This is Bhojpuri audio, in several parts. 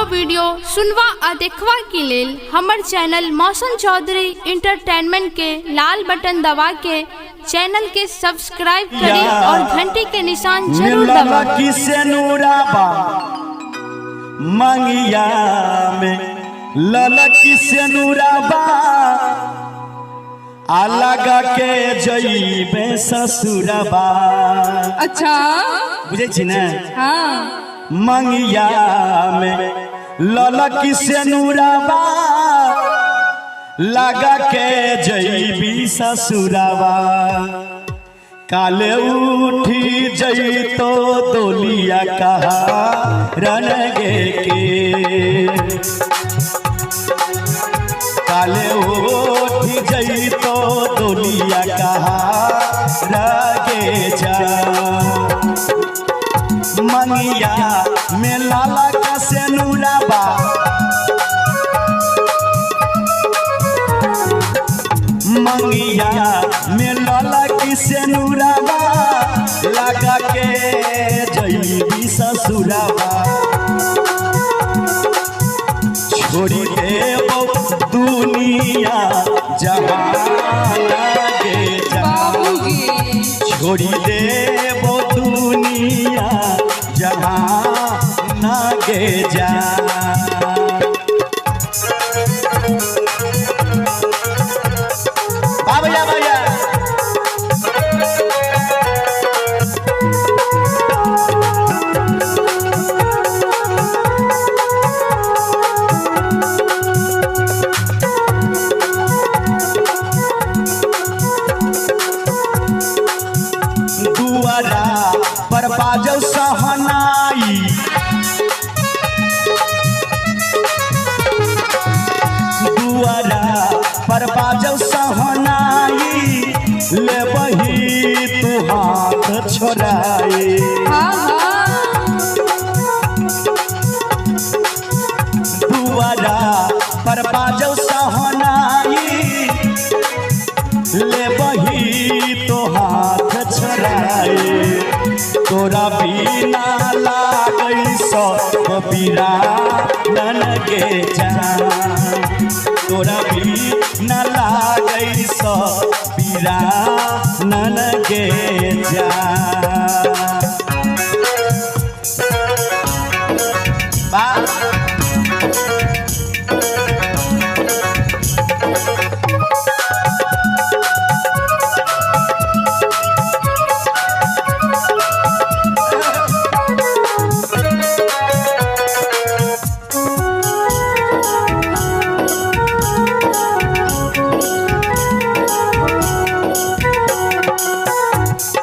ऑडियो वीडियो सुनवा आ देखवा के लेल हमर चैनल मौसम चौधरी इंटरटेनमेंट के लाल बटन दबा के चैनल के सब्सक्राइब करें और घंटी के निशान जरूर दबाएं। मंगिया में ललकी से नूराबा अलगा के जइबे ससुरबा। अच्छा बुझे छी ने? हाँ। मंगिया में ललकी से नूराबा लगा के जइबी ससुरबा। काले उठी जइतो दोलिया कहा रनगे के। काले उठी जइतो दोलिया कहा रगे जा। मंगिया में लाला का से नूराबा मंगिया में लाला की से नूराबा लगा के जइबी ससुराबा। छोड़ी देबो दुनिया जहां लगे जा। छोड़ी देबो दुनिया जहां लगे जा। भैया भैया दुआरा पर बाजो सहनाई। दुआरा पर बाजो सहनाई ले बही तू हाथ छोड़ाई। दुआरा पर बाजो सहनाई ले बही तो हाथ छोड़ाई। तोरा बिना लागई सब बिरा ननगे जा। तोरा बिना लागई सब बिरा ननगे जा।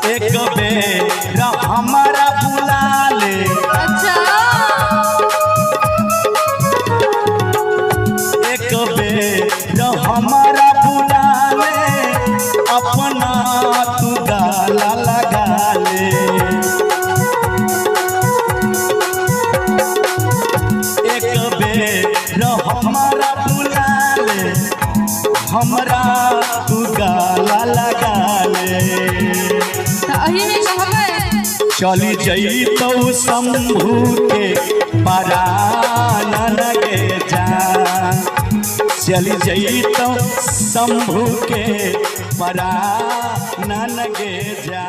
एक बेर हमारा बुला ले। अच्छा एक बेर हमारा बुला ले अपना तू गाला लगा ले। एक बेर हमारा बुला ले हमरा तू गाला लगा ले। चली जइतो शंभू के परान लगे जा। चली जइतो शंभू के परान लगे जा।